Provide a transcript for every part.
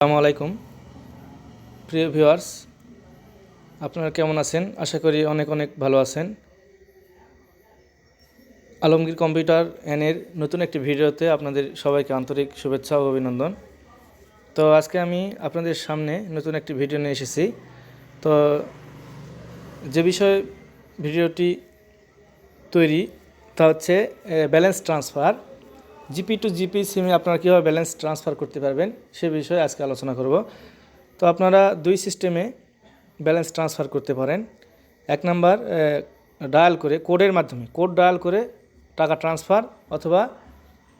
আসসালামু আলাইকুম প্রিয় ভিউয়ার্স, আপনারা কেমন আছেন? আশা করি অনেক অনেক ভালো আছেন। আলমগীর কম্পিউটার এর নতুন একটি ভিডিওতে আপনাদের সবাইকে আন্তরিক শুভেচ্ছা ও অভিনন্দন। তো আজকে আমি আপনাদের সামনে নতুন একটি ভিডিও নিয়ে এসেছি। তো যে বিষয়ে ভিডিওটি তৈরি তা হচ্ছে balance transfer. GP to GP সিমে আপনারা কীভাবে ব্যালেন্স ট্রান্সফার করতে পারবেন সে বিষয়ে আজকে আলোচনা করব। তো আপনারা দুই সিস্টেমে ব্যালেন্স ট্রান্সফার করতে পারেন। এক নাম্বার, ডায়াল করে কোডের মাধ্যমে কোড ডায়াল করে টাকা ট্রান্সফার, অথবা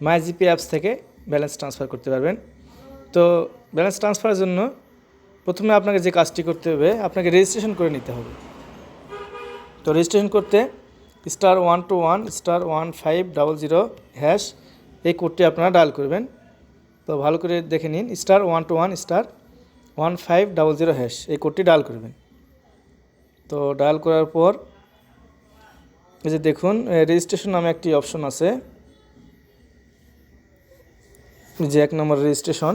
মাই জিপি অ্যাপস থেকে ব্যালেন্স ট্রান্সফার করতে পারবেন। তো ব্যালেন্স ট্রান্সফারের জন্য প্রথমে আপনাকে যে কাজটি করতে হবে, আপনাকে রেজিস্ট্রেশন করে নিতে হবে। তো রেজিস্ট্রেশন করতে *121*1500# এই কোডটি আপনারা ডায়াল করবেন। তো ভালো করে দেখে নিন, *121*1500# এই কোডটি ডায়াল করবেন। তো ডায়াল করার পর এই যে দেখুন, রেজিস্ট্রেশন নামে একটি অপশন আছে, যে 1 নম্বর রেজিস্ট্রেশন,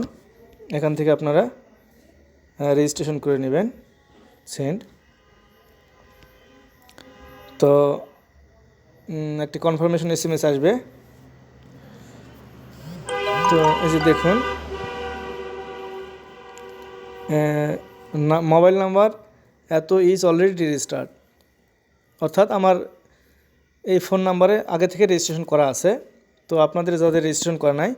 এখান থেকে আপনারা রেজিস্ট্রেশন করে নেবেন। সেন্ড। তো একটি কনফার্মেশন SMS আসবে। তো এই যে দেখুন, মোবাইল নাম্বার এত ইজ অলরেডি রেজিস্টার্ড, অর্থাৎ আমার এই ফোন নাম্বারে আগে থেকে রেজিস্ট্রেশন করা আছে। তো আপনাদের যাদের রেজিস্ট্রেশন করা নাই,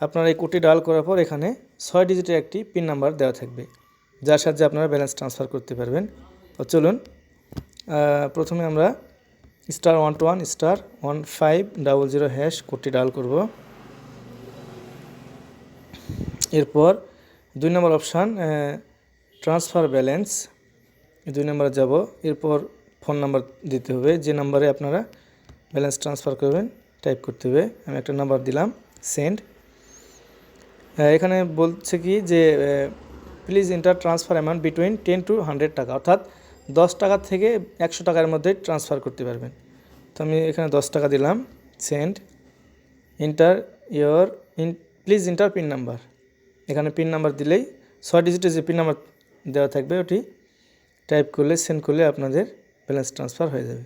আপনারা এই কোডটি ডায়াল করার পর এখানে 6 ডিজিটের একটি পিন নাম্বার দেওয়া থাকবে, যার সাহায্যে আপনারা ব্যালেন্স ট্রান্সফার করতে পারবেন। তো চলুন, প্রথমে আমরা *121*1500# কোডটি ডায়াল করব। এরপর 2 নম্বর অপশান, ট্রান্সফার ব্যালেন্স, 2 নম্বরে যাব। এরপর ফোন নাম্বার দিতে হবে, যে নাম্বারে আপনারা ব্যালেন্স ট্রান্সফার করবেন টাইপ করতে হবে। আমি একটা নাম্বার দিলাম, সেন্ড। এখানে বলছে কি যে please enter transfer amount between 10 to 100 টাকা, অর্থাৎ 10 টাকা থেকে 100 টাকার মধ্যে ট্রান্সফার করতে পারবেন। তো আমি এখানে 10 টাকা দিলাম, send. Please enter pin number, এখানে পিন নাম্বার দিলেই 6 ডিজিটের যে পিন নাম্বার দেওয়া থাকবে ওটি টাইপ করলে, সেন্ড করলে আপনাদের ব্যালেন্স ট্রান্সফার হয়ে যাবে।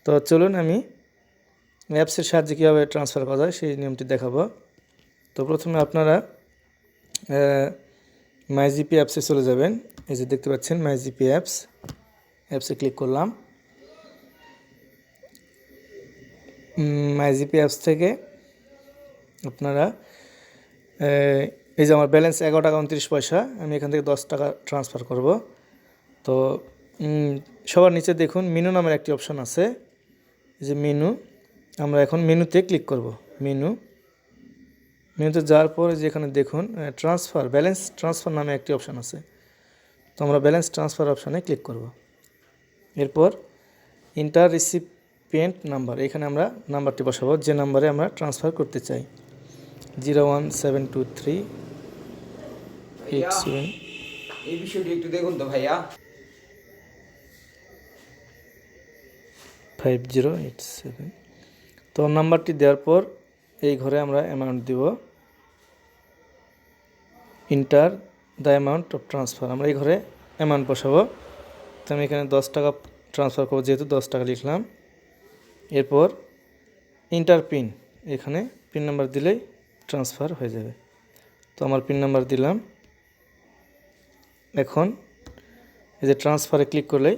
তো চলুন, আমি অ্যাপসের সাহায্যে কীভাবে ট্রান্সফার করা যায় সেই নিয়মটি দেখাবো। তো প্রথমে আপনারা মাই জিপি অ্যাপসে চলে যাবেন। এই যে দেখতে পাচ্ছেন মাই জিপি অ্যাপসে ক্লিক করলাম। মাই জিপি অ্যাপস থেকে আপনারা এই যে আমার ব্যালেন্স 11.29 টাকা, আমি এখান থেকে 10 টাকা ট্রান্সফার করব। তো সবার নিচে দেখুন মেনু নামের একটি অপশন আছে, যে মেনু, আমরা এখন মেনুতে ক্লিক করব। মেনুতে যাওয়ার পর যেখানে দেখুন ব্যালেন্স ট্রান্সফার নামে একটি অপশান আছে। তো আমরা ব্যালেন্স ট্রান্সফার অপশানে ক্লিক করব। এরপর ইন্টার রিসিপিয়েন্ট নাম্বার, এখানে আমরা নাম্বারটি বসাবো যে নাম্বারে আমরা ট্রান্সফার করতে চাই, 0172387। এই বিষয়টি একটু দেখুন তো ভাইয়া। 5087। তো নাম্বারটি দেওয়ার পর এই ঘরে আমরা অ্যামাউন্ট দিব, enter the amount of transfer, আমরা এই ঘরে অ্যামাউন্ট বসাবো। তো আমি এখানে 10 টাকা ট্রান্সফার করবো, যেহেতু 10 টাকা লিখলাম। এরপর ইন্টার পিন, এখানে পিন নাম্বার দিলেই ট্রান্সফার হয়ে যাবে। তো আমার পিন নাম্বার দিলাম। এখন এই যে ট্রান্সফারে ক্লিক করলেই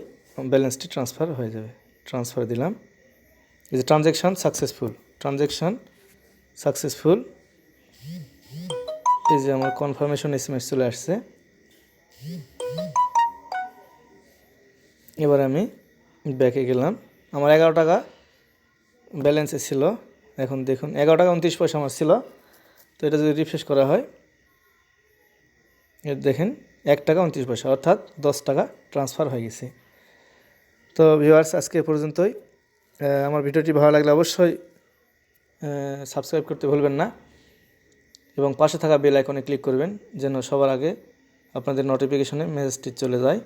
ব্যালেন্সটি ট্রান্সফার হয়ে যাবে। ট্রান্সফার দিলাম, এই যে ট্রানজ্যাকশান সাকসেসফুল। এই যে আমার কনফার্মেশন SMS চলে আসছে। এবার আমি ব্যাকে গেলাম, আমার 11 টাকা ব্যালেন্সে ছিল। এখন দেখুন 11.29 টাকা আমার ছিল। তো এটা যদি রিফ্রেশ করা হয়, এর দেখেন 1.29 টাকা, অর্থাৎ 10 টাকা ট্রান্সফার হয়ে গেছে। তো ভিউয়ার্স, আজকে পর্যন্তই। আমার ভিডিওটি ভালো লাগলে অবশ্যই সাবস্ক্রাইব করতে ভুলবেন না, এবং পাশে থাকা বেল আইকনে ক্লিক করবেন, যেন সবার আগে আপনাদের নোটিফিকেশনে মেসেজটি চলে যায়।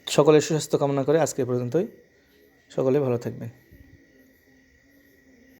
সকলের সুস্বাস্থ্য কামনা করে আজকে পর্যন্তই। সকলে ভালো থাকবেন।